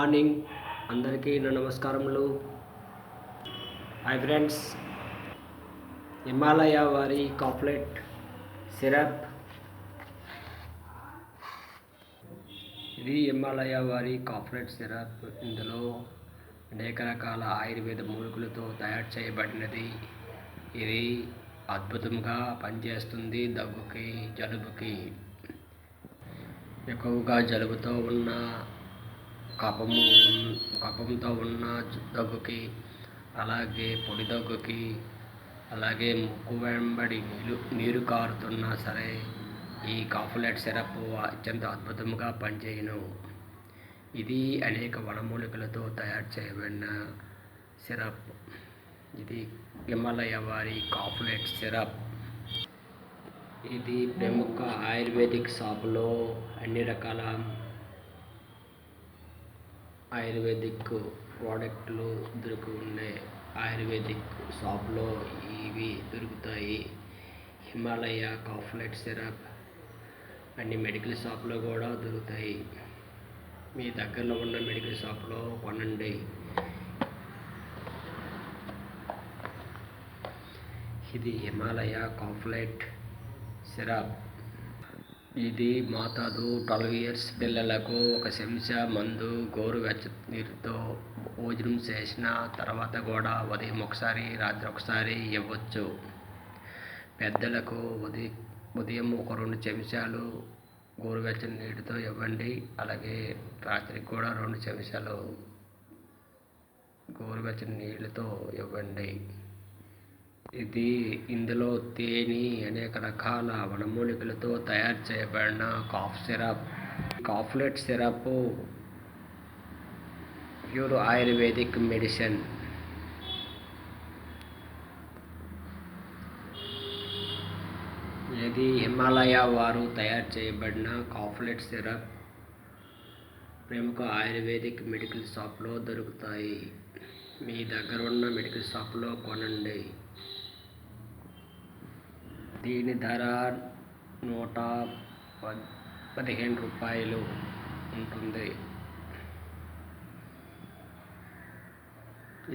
Morning అందరికీ నా నమస్కారములు. హాయ్ ఫ్రెండ్స్, హిమాలయ వారి కాఫ్లెట్ సిరప్. ఇది హిమాలయ వారి కాఫ్లెట్ సిరప్. ఇందులో అనేక రకాల ఆయుర్వేద మూలికలతో తయారు చేయబడినది. ఇది అద్భుతంగా పనిచేస్తుంది. దగ్గుకి, జలుబుకి, ఎక్కువగా జలుబుతో ఉన్న కఫంతో ఉన్న దగ్గుకి, అలాగే పొడి దగ్గుకి, అలాగే ముక్కు వెంబడి నీరు కారుతున్నా సరే ఈ కాఫ్లెట్ సిరప్ అత్యంత అద్భుతంగా పనిచేయును. ఇది అనేక వనమూలికలతో తయారు చేయబడిన సిరప్. ఇది హిమాలయ వారి కాఫ్లెట్ సిరప్. ఇది ప్రముఖ ఆయుర్వేదిక్ షాపులో అన్ని రకాల ఆయుర్వేదిక్ ప్రోడక్ట్లు దొరుకునే ఆయుర్వేదిక్ షాప్లో ఇవి దొరుకుతాయి. హిమాలయ కాఫ్లెట్ సిరప్ అన్ని మెడికల్ షాప్లో కూడా దొరుకుతాయి. మీ దగ్గరలో ఉన్న మెడికల్ షాప్లో కొనండి. ఇది హిమాలయ కాఫ్లెట్ సిరప్. ఇది మాతాదు 12 years పిల్లలకు ఒక చెంచా మందు గోరువెచ్చ నీరుతో భోజనం చేసిన తర్వాత కూడా ఉదయం ఒకసారి, రాత్రి ఒకసారి ఇవ్వచ్చు. పెద్దలకు ఉదయం ఒక 2 చెంచాలు గోరువెచ్చని నీటితో ఇవ్వండి. అలాగే రాత్రికి కూడా 2 చెంచాలు గోరువెచ్చని నీళ్ళతో ఇవ్వండి. ఇందులో తేనె, అనేక రకాల వనమూలికలతో తయారు చేయబడిన కాఫ్లెట్ సిరప్ ప్యూర్ ఆయుర్వేదిక్ మెడిసిన్. ఇది హిమాలయ వారు తయారు చేయబడిన కాఫ్లెట్ సిరప్ ప్రముఖ ఆయుర్వేదిక్ మెడికల్ షాప్లో దొరుకుతాయి. మీ దగ్గర ఉన్న మెడికల్ షాప్లో కొనండి. దీని ధర 115 రూపాయలు ఉంటుంది.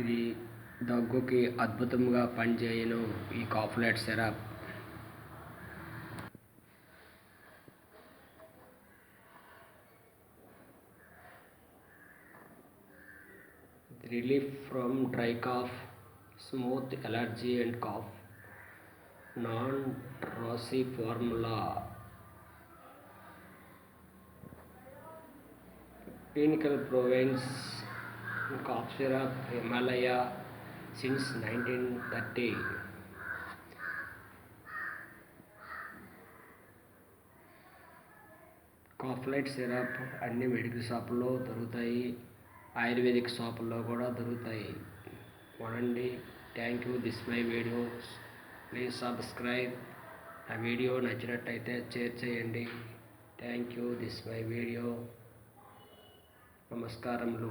ఇది దగ్గుకి అద్భుతంగా పనిచేయును ఈ Koflet syrup. Relief from dry cough, smooth allergy and cough, non-rosy formula. Clinical province cough syrup Himalaya since 1930. Koflet syrup అన్ని మెడికల్ షాపుల్లో దొరుకుతాయి. ఆయుర్వేదిక్ షాపుల్లో కూడా దొరుకుతాయి. కొనండి. Thank you. This my video. Please subscribe. ఆ వీడియో నచ్చినట్టయితే షేర్ చేయండి. Thank you. This my video. నమస్కారములు.